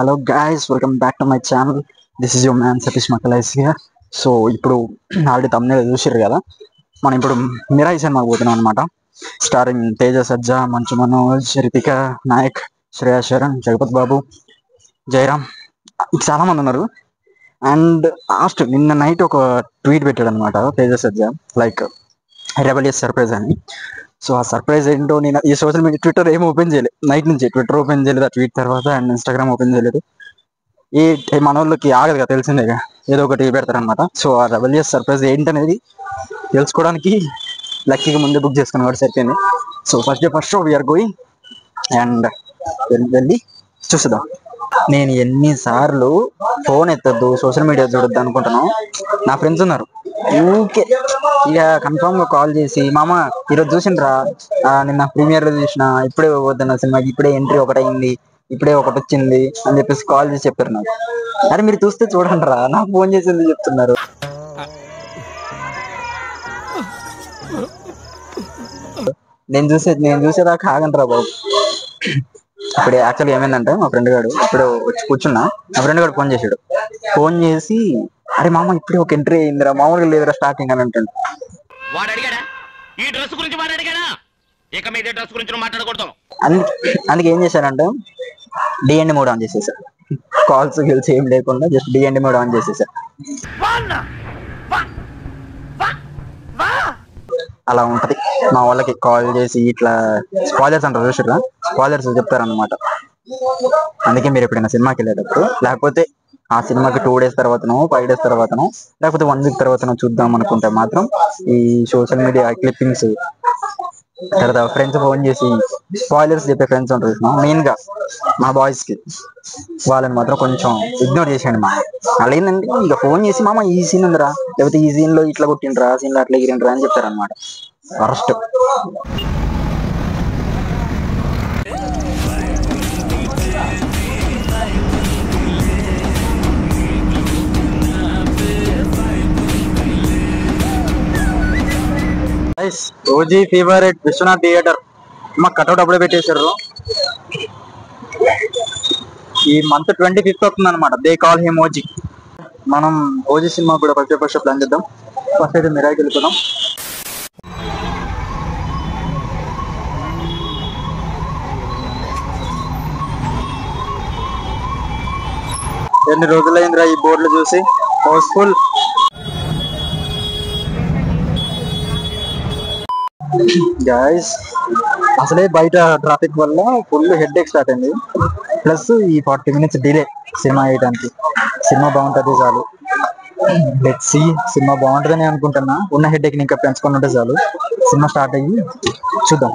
Hello guys, welcome back to my channel. This is your man Satish మకలైసియా. So ఇప్పుడు already తమ్ముళ్ళు చూసారు కదా, మనం ఇప్పుడు మిరాయి సినిమాకి పోతున్నాం అనమాట. స్టారింగ్ తేజ సజ్జా, మంచు మనోజ్, రితిక నాయక్, శ్రేయా శరణ్, జగపత్ బాబు, జయరామ్, చాలా మంది ఉన్నారు. అండ్ లాస్ట్ నిన్న నైట్ ఒక ట్వీట్ పెట్టాడు అనమాట తేజ సజ్జా, లైక్ రెబలియస్ సర్ప్రైజ్ అని. సో ఆ సర్ప్రైజ్ ఏంటో నేను ఈ సోషల్ మీడియా ట్విట్టర్ ఏం ఓపెన్ చేయలేదు, నైట్ నుంచి ట్విట్టర్ ఓపెన్ చేయలేదు, ఆ ట్వీట్ తర్వాత అండ్ ఇన్స్టాగ్రామ్ ఓపెన్ చేయలేదు. ఈ మన వాళ్ళకి ఆగదు కదా, తెలిసిందేగా, ఏదో ఒకటి పెడతారనమాట. సో ఆ రెబలియస్ సర్ప్రైజ్ ఏంటనేది తెలుసుకోవడానికి లక్కీగా ముందే బుక్ చేసుకున్న వాడు సరిపోయింది. So first show we are going and వెళ్ళి చూసుదాం. నేను ఎన్నిసార్లు ఫోన్ ఎత్తద్దు, సోషల్ మీడియా చూడొద్దు అనుకుంటున్నాను. నా ఫ్రెండ్స్ ఉన్నారు, ఊకే ఇక కన్ఫామ్ గా కాల్ చేసి, మామ ఈరోజు చూసిండ్రా, నిన్న ప్రీమియర్ లో చూసిన, ఇప్పుడే పోతున్న సినిమాకి, ఇప్పుడే ఎంట్రీ ఒకటైంది, ఇప్పుడే ఒకటి వచ్చింది అని చెప్పేసి కాల్ చేసి చెప్తారు నాకు. అరే మీరు చూస్తే చూడండి రా, నాకు ఫోన్ చేసింది చెప్తున్నారు. నేను చూసేదాకా ఆగండి రా బాబు. ఇప్పుడు యాక్చువల్గా ఏమైందంటే, మా ఫ్రెండ్ గారు ఇప్పుడు వచ్చి కూర్చున్నా, మా ఫ్రెండ్ గారు ఫోన్ చేసి అరే మామ ఇప్పుడే ఒక ఎంట్రీ అయిందిరా, మామూలుగా లేదురా స్టార్టింగ్ అని అంటాడు. అందుకే ఏం చేశానంటే డిఎండి మోడ్ ఆన్ చేసేసా, కాల్స్ గిల్స్ ఏం లేకుండా జస్ట్ డిఎండి మోడ్ ఆన్ చేసేసా. అలా ఉంటది మా వాళ్ళకి కాల్ చేసి ఇట్లా స్పాయిలర్స్ అంటారు చూసారా, స్పాయిలర్స్ చెప్తారనమాట. అందుకే మీరు ఎప్పుడైనా సినిమాకి వెళ్ళేటప్పుడు, లేకపోతే ఆ సినిమాకి 2 days తర్వాతనో 5 days తర్వాతనో లేకపోతే 1 week తర్వాతనో చూద్దాం అనుకుంటే మాత్రం ఈ సోషల్ మీడియా క్లిప్పింగ్స్ తర్వాత ఫ్రెండ్స్ ఫోన్ చేసి స్పాయిలర్స్ చెప్పే ఫ్రెండ్స్ ఉంటారు మెయిన్ గా మా బాయ్స్ కి, వాళ్ళని మాత్రం కొంచెం ఇగ్నోర్ చేసేయండి. అలా ఏంటంటే ఇక ఫోన్ చేసి మామ ఈ సీన్ ఉందిరా, లేకపోతే ఈ సీన్ లో ఇట్లా కొట్టిండ్రా, ఆ సీన్ లో అట్లా ఎగిరిండ్రా అని చెప్తారనమాట. First OG favourite Vishwanath theatre మా కట్అవుట్ అప్పుడే పెట్టేశారు. ఈ మంత్ 25th వస్తుంది అనమాట, దే కాల్ హిమ్ ఓజీ. మనం ఓజీ సినిమా కూడా ఫస్ట్ ప్లాన్ చేద్దాం. ఫస్ట్ అయితే మిరాయికి వెళ్ళిపోదాం. ఎన్ని రోజులైందిరా ఈ బోర్డులు చూసి, హౌస్ఫుల్. గైస్ అసలే బయట ట్రాఫిక్ వల్ల ఫుల్ హెడ్ ఏక్ స్టార్ట్ అయింది, ప్లస్ ఈ 40 minutes డిలే సినిమా వేయడానికి. సినిమా బాగుంటుంది చాలు, లెట్స్ సీ. సినిమా బాగుంటుందని అనుకుంటున్నా, ఉన్న హెడ్ ఏక్ ఇంకా పెంచుకొని ఉంటే చాలు. సినిమా స్టార్ట్ అయ్యి చూద్దాం.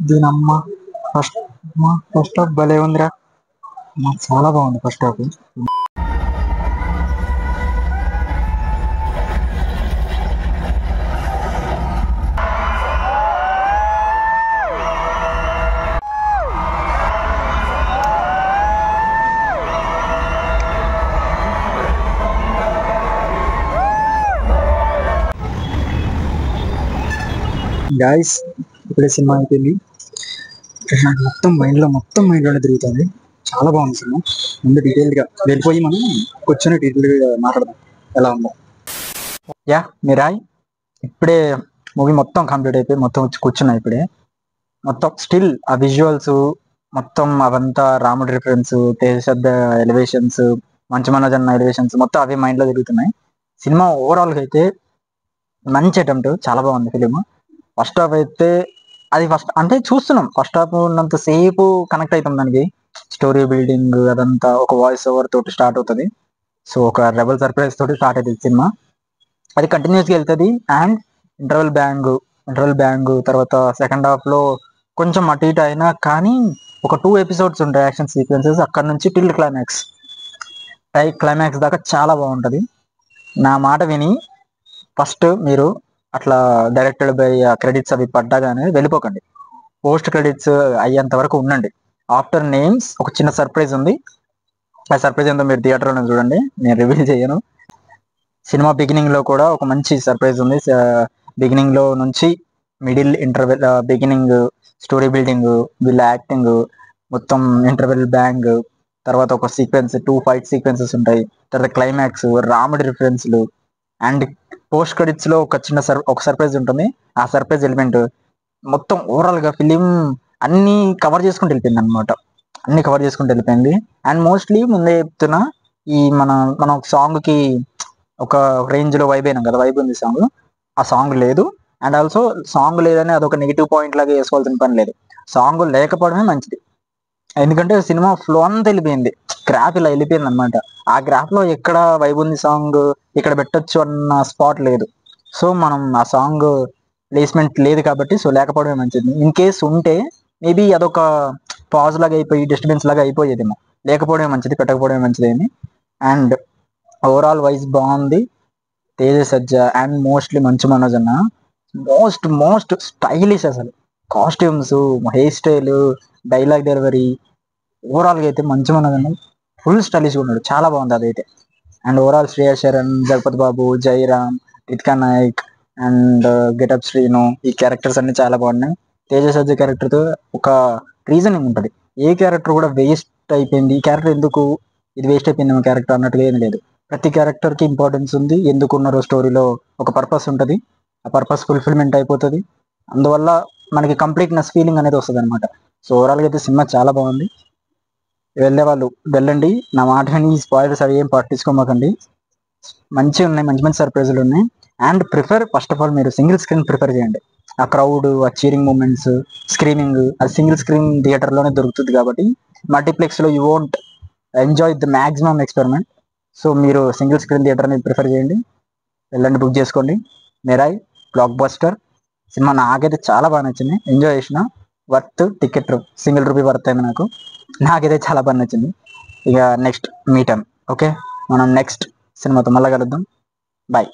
దీనమ్మ ఫస్ట్ హాఫ్ భలే ఉందిరా, చాలా బాగుంది ఫస్ట్ హాఫ్. గాయస్ ఇప్పుడే సినిమా అయిపోయింది, మొత్తం మైండ్లోనే తిరుగుతుంది. చాలా బాగుంది సినిమా. ముందు డీటెయిల్గా వెళ్ళిపోయి మనం కూర్చొని డీటెయిల్గా మాట్లాడదాం ఎలా ఉందో. యా మిరాయ్ ఇప్పుడే మూవీ మొత్తం కంప్లీట్ అయిపోయి మొత్తం వచ్చి కూర్చున్నా ఇప్పుడే. మొత్తం స్టిల్ ఆ విజువల్స్ మొత్తం అవంతా రాముడి రిఫరెన్స్, తేజ ఎలివేషన్స్, మంచు మనోజ్ అన్న ఎలివేషన్స్ మొత్తం అవే మైండ్లో తిరుగుతున్నాయి. సినిమా ఓవరాల్గా అయితే మంచి అటెంప్ట్, చాలా బాగుంది ఫిలిం. ఫస్ట్ హాఫ్ అయితే అది ఫస్ట్ అంటే చూస్తున్నాం, ఫస్ట్ హాఫ్ ఉన్నంత సేపు కనెక్ట్ అవుతుంది దానికి. స్టోరీ బిల్డింగ్ అదంతా ఒక వాయిస్ ఓవర్ తోటి స్టార్ట్ అవుతుంది. సో ఒక రెబల్ సర్ప్రైజ్ తోటి స్టార్ట్ అవుతుంది సినిమా, అది కంటిన్యూస్గా వెళ్తుంది. అండ్ ఇంటర్వెల్ బ్యాంగ్ తర్వాత సెకండ్ హాఫ్ లో కొంచెం అటు ఇటు అయినా కానీ ఒక 2 episodes ఉంటాయి యాక్షన్ సీక్వెన్సెస్, అక్కడ నుంచి టిల్ క్లైమాక్స్ దాకా చాలా బాగుంటుంది. నా మాట విని ఫస్ట్ మీరు అట్లా డైరెక్టెడ్ బై క్రెడిట్స్ అవి పడ్డాగానే వెళ్ళిపోకండి. పోస్ట్ క్రెడిట్స్ అయ్యేంత వరకు ఉండండి. ఆఫ్టర్ నేమ్స్ ఒక చిన్న సర్ప్రైజ్ ఉంది. ఆ సర్ప్రైజ్ ఏందో మీరు థియేటర్లో చూడండి, నేను రివీల్ చేయను. సినిమా బిగినింగ్ లో కూడా ఒక మంచి సర్ప్రైజ్ ఉంది. బిగినింగ్ లో నుంచి middle, interval, beginning, story building, వీళ్ళ యాక్టింగ్, మొత్తం ఇంటర్వెల్, బ్యాంగ్, తర్వాత ఒక సీక్వెన్స్, 2 ఫైట్ సీక్వెన్సెస్ ఉంటాయి, తర్వాత క్లైమాక్స్, రాముడి రిఫరెన్స్లు, అండ్ పోస్ట్ క్రెడిట్స్ లో ఒక చిన్న ఒక సర్ప్రైజ్ ఉంటుంది. ఆ సర్ప్రైజ్ ఎలిమెంట్ మొత్తం ఓవరాల్ గా ఫిలిం అన్ని కవర్ చేసుకుంటూ వెళ్ళిపోయింది అనమాట. అన్ని కవర్ చేసుకుంటూ వెళ్ళిపోయింది. అండ్ మోస్ట్లీ ముందే చెప్తున్నా, ఈ మన ఒక సాంగ్ కి ఒక రేంజ్ లో వైబ్ అయినాం కదా, వైబ్ ఉంది సాంగ్. ఆ సాంగ్ లేదు. అండ్ ఆల్సో సాంగ్ లేదని అదొక నెగిటివ్ పాయింట్ లాగా వేసుకోవాల్సిన పని లేదు. సాంగ్ లేకపోవడమే మంచిది. ఎందుకంటే సినిమా ఫ్లో అంతా వెళ్ళిపోయింది, గ్రాఫ్ ఇలా వెళ్ళిపోయింది అనమాట. ఆ గ్రాఫ్ లో ఎక్కడ వైబ్ ఉంది సాంగ్, ఇక్కడ పెట్టొచ్చు అన్న స్పాట్ లేదు. సో మనం ఆ సాంగ్ ప్లేస్మెంట్ లేదు కాబట్టి, సో లేకపోవడమే మంచిది. ఇన్ కేస్ ఉంటే మేబీ అదొక పాజ్ లాగా అయిపోయి డిస్టర్బెన్స్ లాగా అయిపోయేదేమో. లేకపోవడమే మంచిది, పెట్టకపోవడమే మంచిది అని. అండ్ ఓవరాల్ వైజ్ బాగుంది. తేజ సజ్జ అండ్ మోస్ట్లీ మంచు మనోజ్ అన్న మోస్ట్ మోస్ట్ స్టైలిష్. అసలు costumes, hair style, dialogue delivery, ఓవరాల్గా అయితే మంచు మనోజ్ అన్న ఫుల్ స్టైలిష్గా ఉన్నాడు, చాలా బాగుంది అదైతే. And overall Shriya Saran, Jagapathi Babu, Jayaram, Ritika Nayak and getup Srinu, ఈ క్యారెక్టర్స్ అన్ని చాలా బాగున్నాయి. తేజ సజ్జ క్యారెక్టర్తో ఒక రీజనింగ్ ఉంటుంది. ఏ క్యారెక్టర్ కూడా వేస్ట్ అయిపోయింది, ఈ క్యారెక్టర్ ఎందుకు ఇది వేస్ట్ అయిపోయింది క్యారెక్టర్ అన్నట్టుగా ఏం లేదు. ప్రతి క్యారెక్టర్కి ఇంపార్టెన్స్ ఉంది, ఎందుకున్నారో స్టోరీలో ఒక పర్పస్ ఉంటుంది. ఆ పర్పస్ ఫుల్ఫిల్మెంట్ అయిపోతుంది. అందువల్ల మనకి కంప్లీట్నెస్ ఫీలింగ్ అనేది వస్తుంది అనమాట. సో ఓవరాల్గా అయితే సినిమా చాలా బాగుంది. వెళ్ళే వాళ్ళు వెళ్ళండి. నా మాట విని ఈ స్పాయిలర్స్ అవి ఏం పట్టించుకోమాకండి. మంచిగా ఉన్నాయి, మంచి మంచి సర్ప్రైజులు ఉన్నాయి. అండ్ ఫస్ట్ ఆఫ్ ఆల్ మీరు సింగిల్ స్క్రీన్ ప్రిఫర్ చేయండి. ఆ క్రౌడ్, ఆ చీరింగ్ మూమెంట్స్, స్క్రీమింగ్, అది సింగిల్ స్క్రీన్ థియేటర్లోనే దొరుకుతుంది కాబట్టి మల్టీప్లెక్స్లో you won't enjoy the maximum experiment. So మీరు సింగిల్ స్క్రీన్ థియేటర్ని ప్రిఫర్ చేయండి, వెళ్ళండి, బుక్ చేసుకోండి. మెరాయ్ బ్లాక్ బస్టర్ సినిమా నాకైతే చాలా బాగా నచ్చింది, ఎంజాయ్ చేసిన. Worth ticket, single rupee worth అయింది నాకైతే చాలా బాగా నచ్చింది. ఇక నెక్స్ట్ మీటన్, ఓకే, మనం నెక్స్ట్ సినిమాతో మళ్ళీ కలుద్దాం. బాయ్.